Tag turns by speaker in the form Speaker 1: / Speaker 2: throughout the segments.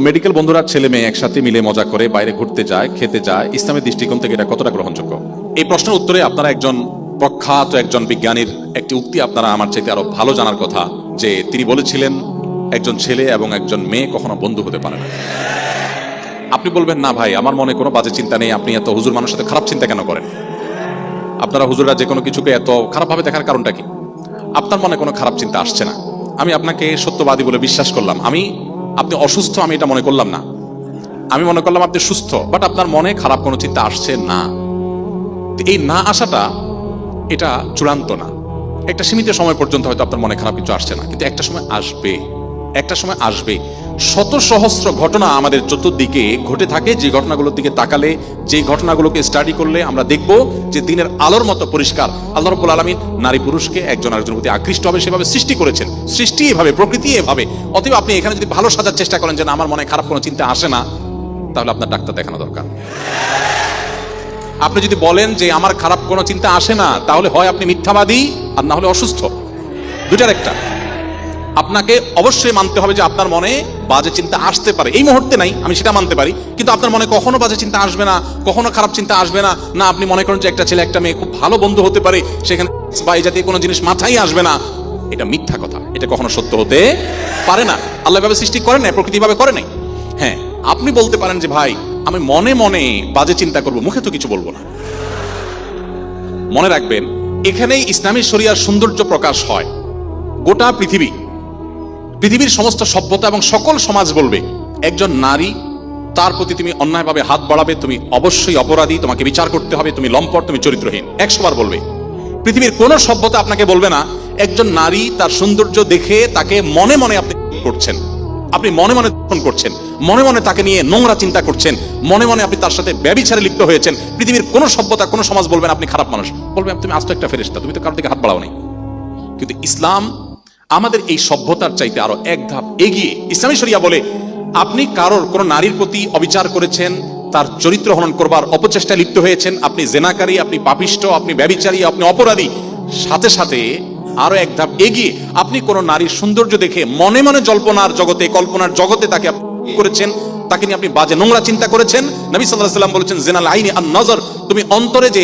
Speaker 1: Medical বন্ধুরা ছেলে মেয়ে একসাথে মিলে মজা করে বাইরে ঘুরতে যায়, খেতে যায়, ইসলামের দৃষ্টিকোণ থেকে এটা কতটা গ্রহণযোগ্য? এই প্রশ্নের উত্তরে আপনারা একজন প্রখ্যাত একজন বিজ্ঞানীর একটি উক্তি আপনারা আমার চাইতে আরো ভালো জানার কথা, যে তিনি বলেছিলেন একজন ছেলে এবং একজন মেয়ে কখনো বন্ধু হতে পারে না। আপনি বলবেন না ভাই, আমার মনে কোনো বাজে চিন্তা নেই, আপনি এত হুজুর মানুষের সাথে খারাপ চিন্তা কেন করেন? আপনারা হুজুররা যে কোনো কিছুকে এত খারাপভাবে দেখার কারণটা কি? আপনার মনে কোনো খারাপ চিন্তা আসছে না, আমি আপনাকে সত্যবাদী বলে বিশ্বাস করলাম। আপনি অসুস্থ আমি এটা মনে করলাম না, আমি মনে করলাম আপনি সুস্থ, বাট আপনার মনে খারাপ কোনো চিন্তা আসছে না। এই না আসাটা এটা চূড়ান্ত না। একটা সীমিত সময় পর্যন্ত হয়তো আপনার মনে খারাপ কিছু আসছে না, কিন্তু একটা সময় আসবে, একটা সময় আসবে। শত সহস্র ঘটনা আমাদের চতুর্দিকে ঘটে থাকে, যে ঘটনাগুলোর দিকে তাকালে, যে ঘটনাগুলোকে স্টাডি করলে আমরা দেখব যে দিনের আলোর মতো পরিষ্কার আল্লাহ রাব্বুল আলামিন নারী পুরুষকে একজন আরেকজনের প্রতি আকৃষ্ট হবে সেভাবে সৃষ্টি করেছেন। সৃষ্টি এভাবে, প্রকৃতি এভাবে। অতএব আপনি এখানে যদি ভালো সাজার চেষ্টা করেন যে না আমার মনে খারাপ কোনো চিন্তা আসে না, তাহলে আপনার ডাক্তার দেখানো দরকার। আপনি যদি বলেন যে আমার খারাপ কোনো চিন্তা আসে না, তাহলে হয় আপনি মিথ্যাবাদী আর না হলে অসুস্থ, দুটার একটা। আপনাকে অবশ্যই মানতে হবে যে আপনার মনে বাজে চিন্তা আসতে পারে, এই মুহূর্তে নাই আমি সেটা মানতে পারি, কিন্তু আপনার মনে কখনো বাজে চিন্তা আসবে না, কখনো খারাপ চিন্তা আসবে না। না আপনি মনে করেন যে একটা ছেলে একটা মেয়ে খুব ভালো বন্ধু হতে পারে, সেখানে বা এই জাতীয় কোনো জিনিস মাথায় আসবে না, এটা মিথ্যা কথা, এটা কখনো সত্য হতে পারে না। আল্লাহ ভাবে সৃষ্টি করেন নাই, প্রকৃতি ভাবে করে নাই। হ্যাঁ, আপনি বলতে পারেন যে ভাই আমি মনে মনে বাজে চিন্তা করব, মুখে তো কিছু বলবো না। মনে রাখবেন, এখানেই ইসলামী শরিয়ার সৌন্দর্য প্রকাশ হয়। গোটা পৃথিবীর সমস্ত সভ্যতা এবং সকল সমাজ বলবে একজন নারী, তার প্রতি তুমি অন্যায়ভাবে হাত বাড়াবে, তুমি অবশ্যই অপরাধী, তোমাকে বিচার করতে হবে, তুমি লম্পট, তুমি চরিত্রহীন, 100 বার বলবে। পৃথিবীর কোন সভ্যতা আপনাকে বলবে না একজন নারী তার সৌন্দর্য দেখে তাকে মনে মনে আপনি করছেন, আপনি মনে মনে দর্শন করছেন, মনে মনে তাকে নিয়ে নোংরা চিন্তা করছেন, মনে মনে আপনি তার সাথে ব্যভিচারে লিপ্ত হয়েছেন। পৃথিবীর কোন সভ্যতা, কোন সমাজ বলবেন আপনি খারাপ মানুষ, বলবে তুমি আস্ত একটা ফেরেশতা, তুমি তো কারোর দিকে হাত বাড়াও নাই। কিন্তু ইসলাম আমাদের এই সভ্যতার চাইতে আরো এক ধাপ এগিয়ে। ইসলামী শরিয়া বলে আপনি কারোর কোন নারীর প্রতি অবিচার করেছেন, তার চরিত্র হনন করবার অপচেষ্টায় লিপ্ত হয়েছেন, আপনি জেনাকারী, আপনি পাপিষ্ট, আপনি ব্যভিচারী, আপনি অপরাধী, সাথে সাথে আরো এক ধাপ এগিয়ে আপনি কোন নারীর সৌন্দর্য দেখে মনে মনে জল্পনার জগতে, কল্পনার জগতে তাকে করেছেন, তাকে নিয়ে আপনি বাজে নোংরা চিন্তা করেছেন। নবী সাল্লাল্লাহু আলাইহি ওয়াসাল্লাম বলেছেন জিনাল আইনি আন নজর, তুমি অন্তরে যে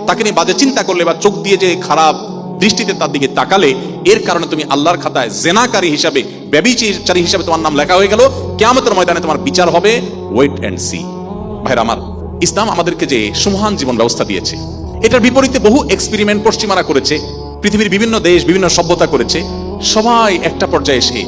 Speaker 1: তাকে নিয়ে বাজে চিন্তা করলে বা চোখ দিয়ে যে খারাপ দৃষ্টিতে তার দিকে তাকালে, এর কারণে তুমি আল্লাহর খাতায় জেনাকারী হিসাবে, ব্যভিচারী হিসাবে তোমার নাম লেখা হয়ে গেল। কিয়ামতের ময়দানে তোমার বিচার হবে। Wait and see. ভাইরা আমার, ইসলাম আমাদেরকে যে সুমহান জীবন ব্যবস্থা দিয়েছে, এটার বিপরীতে বহু এক্সপেরিমেন্ট পশ্চিমারা করেছে, পৃথিবীর বিভিন্ন দেশ বিভিন্ন সভ্যতা করেছে, সবাই একটা পর্যায়ে এসে